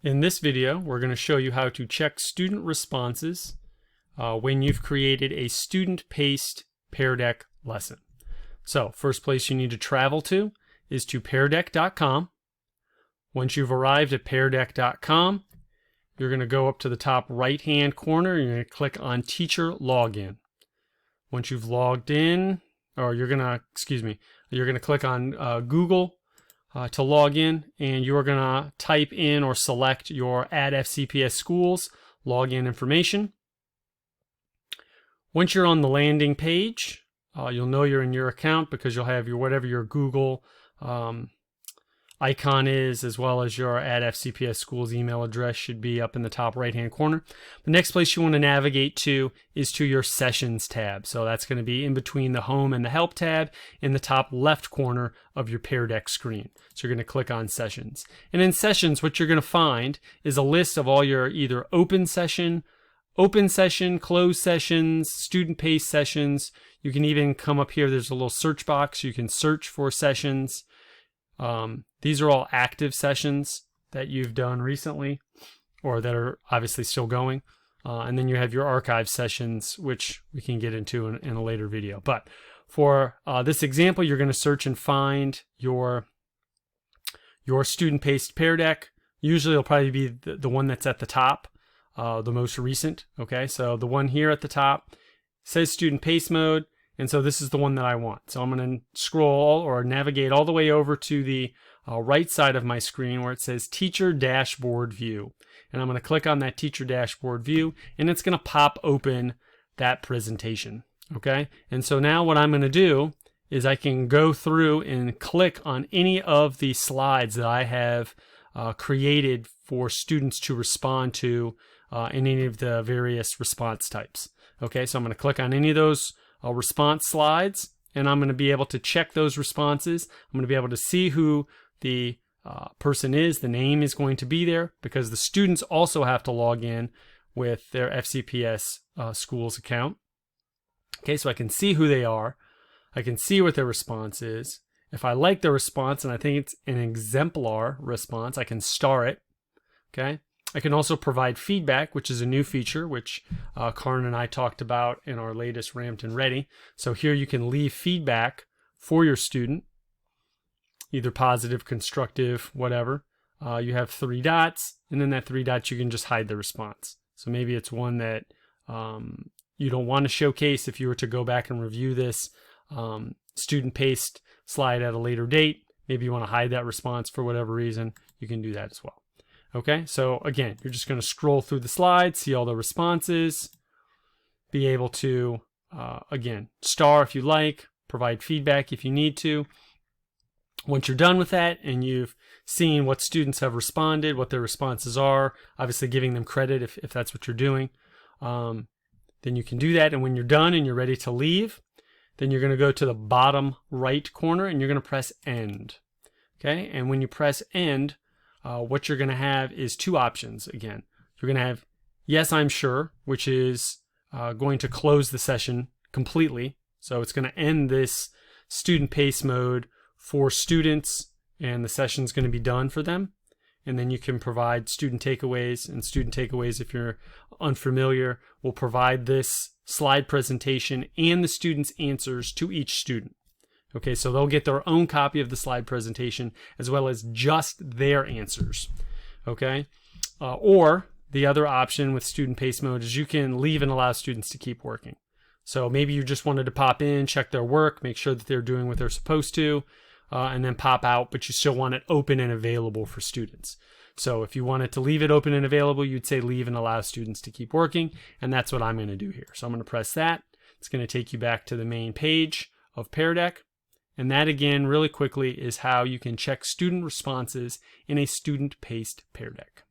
In this video, we're going to show you how to check student responses when you've created a student-paced Pear Deck lesson. So, first place you need to travel to is to peardeck.com. Once you've arrived at peardeck.com, you're going to go up to the top right-hand corner and you're going to click on Teacher Login. Once you've logged in, or you're going to click on Google to log in, and you're going to type in or select your Add FCPS Schools login information. Once you're on the landing page, you'll know you're in your account because you'll have whatever your Google icon is, as well as your Add FCPS Schools email address should be up in the top right hand corner. The next place you want to navigate to is to your Sessions tab. So that's going to be in between the Home and the Help tab in the top left corner of your Pear Deck screen. So you're going to click on Sessions. And in Sessions, what you're going to find is a list of all your either open session, closed sessions, student-paced sessions. You can even come up here, there's a little search box. You can search for sessions. These are all active sessions that you've done recently or that are obviously still going. And then you have your archive sessions, which we can get into in a later video. But for this example, you're going to search and find your student-paced Pear Deck. Usually it'll probably be the one that's at the top, the most recent. Okay, so the one here at the top says student pace mode. And so this is the one that I want. So I'm going to scroll or navigate all the way over to the right side of my screen where it says Teacher Dashboard View. And I'm going to click on that Teacher Dashboard View, and it's going to pop open that presentation. Okay? And so now what I'm going to do is I can go through and click on any of the slides that I have created for students to respond to in any of the various response types. Okay? So I'm going to click on any of those response slides, and I'm going to be able to check those responses. I'm going to be able to see who the person is. The name is going to be there because the students also have to log in with their FCPS schools account. Okay, so I can see who they are. I can see what their response is. If I like the response and I think it's an exemplar response, I can star it. Okay. I can also provide feedback, which is a new feature, which Karin and I talked about in our latest Ramped and Ready. So here you can leave feedback for your student, either positive, constructive, whatever. You have 3 dots, and in that 3 dots you can just hide the response. So maybe it's one that you don't want to showcase if you were to go back and review this student-paced slide at a later date. Maybe you want to hide that response for whatever reason. You can do that as well. Okay, so again, you're just going to scroll through the slides, see all the responses, be able to, again, star if you like, provide feedback if you need to. Once you're done with that and you've seen what students have responded, what their responses are, obviously giving them credit if that's what you're doing, then you can do that. And when you're done and you're ready to leave, then you're going to go to the bottom right corner and you're going to press End. Okay, and when you press End, what you're going to have is 2 options. Again, you're going to have Yes, I'm sure, which is going to close the session completely. So it's going to end this student pace mode for students, and the session's going to be done for them. And then you can provide student takeaways, and student takeaways, if you're unfamiliar, will provide this slide presentation and the student's answers to each student. Okay, so they'll get their own copy of the slide presentation as well as just their answers. Okay, or the other option with student pace mode is you can leave and allow students to keep working. So maybe you just wanted to pop in, check their work, make sure that they're doing what they're supposed to, and then pop out, but you still want it open and available for students. So if you wanted to leave it open and available, you'd say leave and allow students to keep working, and that's what I'm going to do here. So I'm going to press that. It's going to take you back to the main page of Pear Deck. And that, again, really quickly, is how you can check student responses in a student-paced Pear Deck.